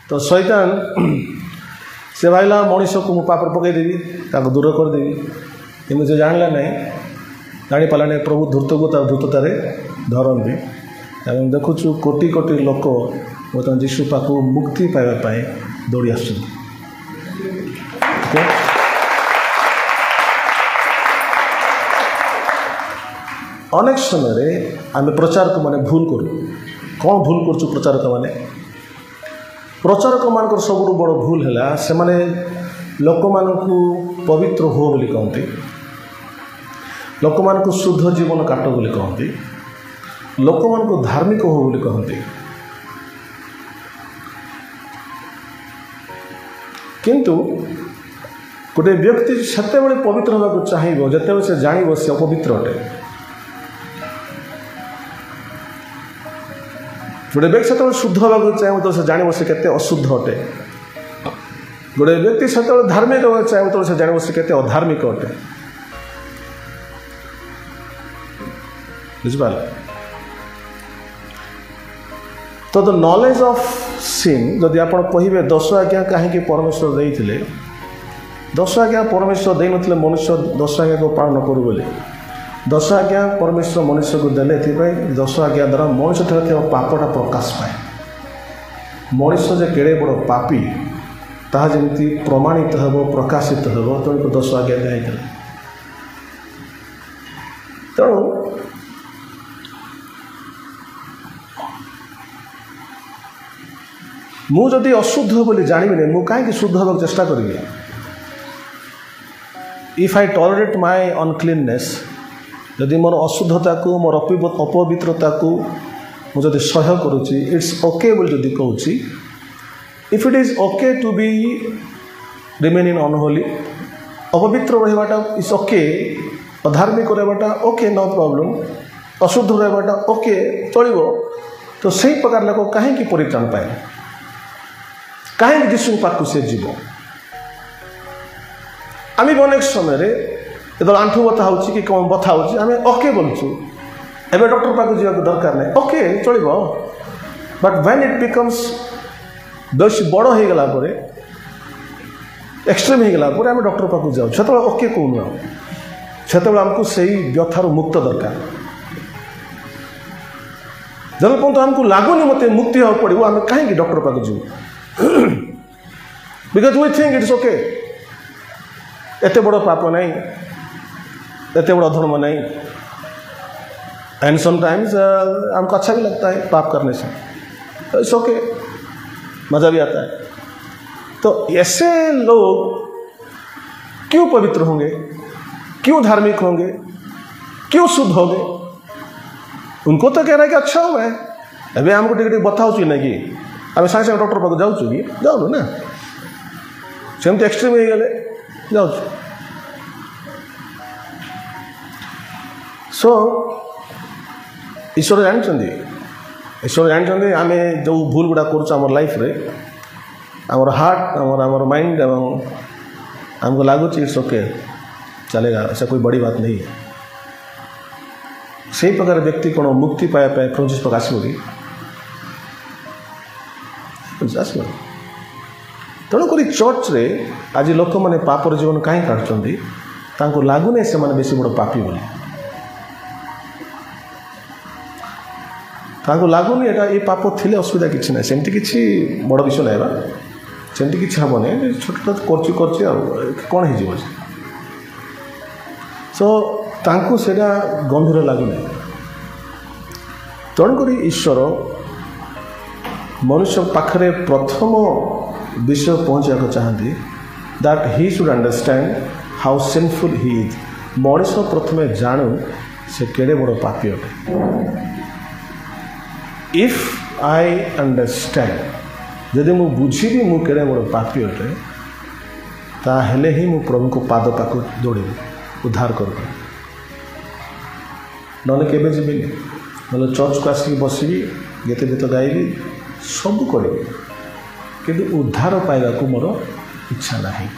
तो शैतान से भाईला मनीष को मुझे पाप पकईदेवी दूर करदेवी कि जो जानला नहीं जापारा नहीं प्रभु धूर्त को धूर्ततार धरती एवं देखुचु कोटि कोटि लोक बर्तमान जीशु पाक मुक्ति पाइबापी दौड़ी आस अनेक समय आम प्रचारक माने भूल करूँ कौन भूल करूँ प्रचारक मान सब बड़ भूल है से माने लोक मानू पवित्र हो बोली कहते लोक मानू शुद्ध जीवन काट बोली कहते लोक मानू धार्मिक हो बोली कहते किंतु गोटे व्यक्ति सेते बड़े पवित्र होगा चाहिए जिते से जान से अपवित्र अटे गोटे व्यक्ति से शुद्ध होगा चाहिए तो से जान से केते अशुद्ध अटे गोटे व्यक्ति से धार्मिक होगा चाहिए तो से जान से केते अधार्मिक अटे बुझिपाल तो द नॉलेज ऑफ सिन जदि आप कहे 10 आज्ञा कहीं परमेश्वर देते 10 आज्ञा परमेश्वर दे नथिले मनुष्य 10 आज्ञा को पालन करू बोले 10 आज्ञा परमेश्वर मनुष्य को देले 10 आज्ञा द्वारा मनुष्य ठारे पापटा प्रकाश पाए मनुष्य जे केड़े बड़ पापी ताहा जेमती प्रमाणित हेबो प्रकाशित हेबो तेणु 10 आज्ञा दिया तेणु मु जदि अशुद्ध बोली जानवी मु कहीं शुद्ध होगा चेष्टा करी इफ आई टॉलरेट माय अनक्लीननेस जदि मोर अशुद्धता को मोर अपवित्रता को मुझे सह्य करुच्ची इट्स ओके बोली जदि कहूँ if it is okay to be remain in unholy अपवित्र रहाटा इज ओके अधार्मिक रहाटा ओके नो प्रॉब्लम अशुद्ध रहाटा ओके चलो तो सही प्रकार लोक कहीं परित्राण पाए कहीं जीशु पाक से जीव आम भी अनेक समय जो आंठू बता हो कि कौन बता हो आम ओके बोलूँ एवं डॉक्टर पाक जावाक दरकार नहीं ओके चलो but when it becomes base बड़ हो गला एक्सट्रीम हो गला आम डॉक्टर पाक जाऊँ से ओके कहूँ से आमको सही व्यथार मुक्त दरकार जब पर्यटन आमको लगुनि मत मुक्ति हाँ पड़ो आम कहीं डॉक्टर पाक जीव because we think it's okay एत बड़ पाप नहीं एत बड़ा धर्म नहीं एंड समटाइम्स हमको अच्छा भी लगता है पाप करने से तो इट्स ओके मज़ा भी आता है तो ऐसे लोग क्यों पवित्र होंगे क्यों धार्मिक होंगे क्यों शुद्ध होंगे उनको तो कह रहा है कि अच्छा हुआ है अभी हमको टिके बताओ ना कि आम सागे सागे डॉक्टर पाक जाऊँ कि जाऊँ ना सेमती एक्सट्रीम हो गले जाऊँ सो ईश्वर जानते आम जो भूल गुड़ा कर लाइफ रे आमर हार्ट आमर माइंड एवं हमको लगुच इट्स ओके चलेगा ऐसा कोई बड़ी बात नहीं है सही प्रकार व्यक्ति कौन मुक्ति पाया प्रभु जीशु पाक आसो कि आसो तेणुक चर्च रे आज लोक मैंने पापर जीवन कहीं काटुंट लगुनि से बेस बड़ पापी बोली लगुनि ये पाप थी असुविधा किसी ना सेमती किसी बड़ विषय ना सेमती किसी हेनी छोट छोट कर कौन हो सो तांको सेटा गंभीर लगुनि तेणुक ईश्वर मनुष्य पाखरे प्रथम विषय पहुँचा चाहती that he should understand how sinful he is मनुष्य प्रथम जानू से केड़े बड़ पापी अटे इफ आई अंडरस्टैंड जदि मु बुझी मु केड़े बड़ पापी अटे ताहेले ही मु प्रभु को पाद पाक दौड़ी उद्धार कर ना केवे जीविनी ना चर्च को आसिक बसबी गीत गीत गाइबी सब करी किंतु उद्धार पाइबा को मोर इच्छा नहीं।